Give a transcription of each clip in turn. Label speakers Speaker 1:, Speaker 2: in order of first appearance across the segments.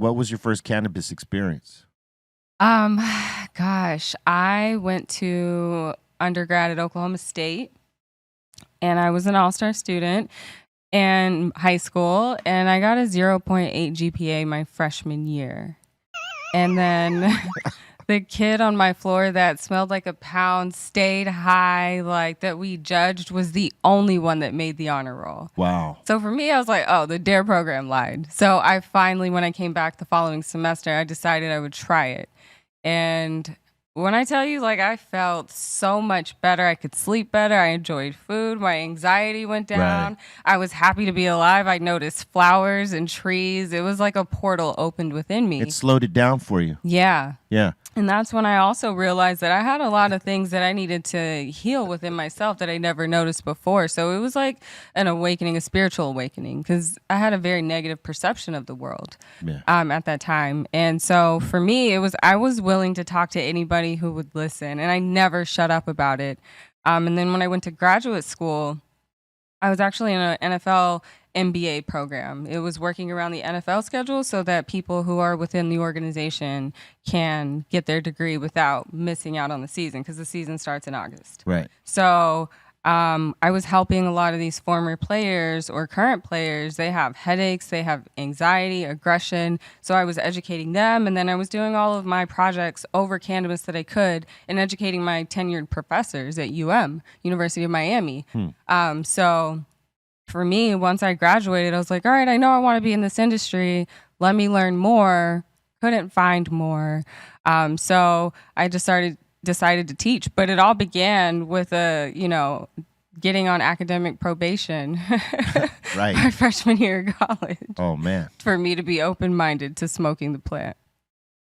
Speaker 1: what was your first cannabis experience?
Speaker 2: Um, Gosh, I went to undergrad at Oklahoma State, and I was an all-star student in high school, and I got a 0.8 GPA my freshman year. And then the kid on my floor that smelled like a pound, stayed high, like that we judged, was the only one that made the honor roll.
Speaker 1: Wow.
Speaker 2: So for me, I was like, oh, the DARE program lied. So I finally, when I came back the following semester, I decided I would try it. And when I tell you, like, I felt so much better. I could sleep better. I enjoyed food. My anxiety went down.
Speaker 1: Right.
Speaker 2: I was happy to be alive. I noticed flowers and trees. It was like a portal opened within me.
Speaker 1: It slowed it down for you.
Speaker 2: Yeah.
Speaker 1: Yeah.
Speaker 2: And that's when I also realized that I had a lot of things that I needed to heal within myself that I never noticed before. So it was like an awakening, a spiritual awakening, because I had a very negative perception of the world at that time. And so for me, I was willing to talk to anybody who would listen, and I never shut up about it. And then when I went to graduate school, I was actually in an NFL MBA program. It was working around the NFL schedule so that people who are within the organization can get their degree without missing out on the season, because the season starts in August.
Speaker 1: Right.
Speaker 2: So I was helping a lot of these former players or current players. They have headaches, they have anxiety, aggression. So I was educating them, and then I was doing all of my projects over cannabis that I could and educating my tenured professors at University of Miami. So for me, once I graduated, I was like, all right, I know I want to be in this industry. Let me learn more. Couldn't find more. So I just decided to teach. But it all began with getting on academic probation
Speaker 1: Right.
Speaker 2: my freshman year of college.
Speaker 1: Oh, man.
Speaker 2: For me to be open-minded to smoking the plant.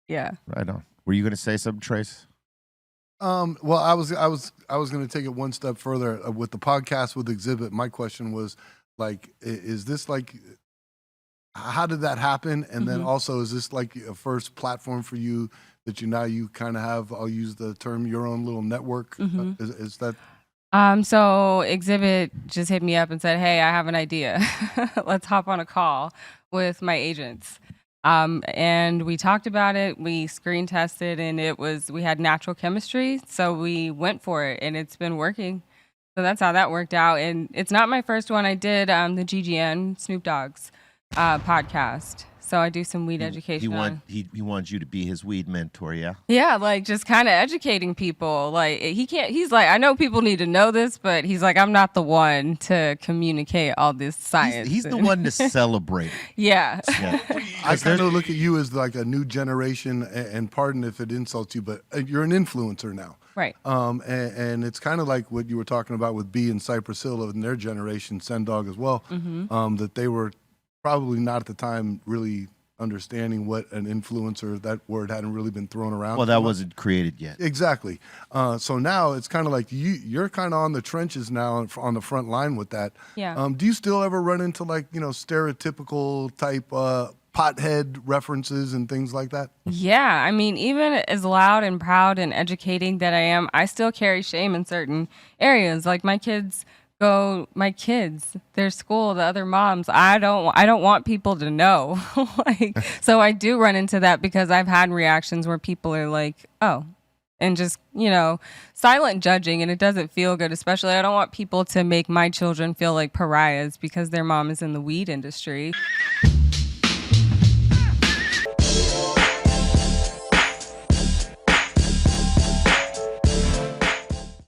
Speaker 2: Yeah.
Speaker 1: Right on. Were you going to say something, Trace?
Speaker 3: Well, I was going to take it one step further with the podcast with Exhibit. My question was, like, is this like, how did that happen? And then also, is this like a first platform for you that you kind of have? I'll use the term your own little network. Is that?
Speaker 2: So Exhibit just hit me up and said, hey, I have an idea. Let's hop on a call with my agents. And we talked about it, we screen tested, and we had natural chemistry. So we went for it, and it's been working. So that's how that worked out. And it's not my first one. I did the GGN, Snoop Dogg's podcast. So I do some weed education.
Speaker 1: He wants you to be his weed mentor, yeah?
Speaker 2: Yeah, like just kind of educating people. Like he's like, I know people need to know this, but he's like, I'm not the one to communicate all this science.
Speaker 1: He's the one to celebrate.
Speaker 2: Yeah.
Speaker 3: I kind of look at you as like a new generation, and pardon if it insults you, but you're an influencer now.
Speaker 2: Right.
Speaker 3: And it's kind of like what you were talking about with B and Cypress Hill and their generation, Sendog as well, that they were probably not at the time really understanding what an influencer, that word hadn't really been thrown around.
Speaker 1: Well, that wasn't created yet.
Speaker 3: Exactly. So now it's kind of like you're kind of on the trenches now, on the front line with that.
Speaker 2: Yeah.
Speaker 3: Do you still ever run into like, stereotypical type pothead references and things like that?
Speaker 2: Yeah, I mean, even as loud and proud and educating that I am, I still carry shame in certain areas. Like my kids, their school, the other moms, I don't want people to know. So I do run into that because I've had reactions where people are like, oh, and just, silent judging, and it doesn't feel good. Especially, I don't want people to make my children feel like pariahs because their mom is in the weed industry.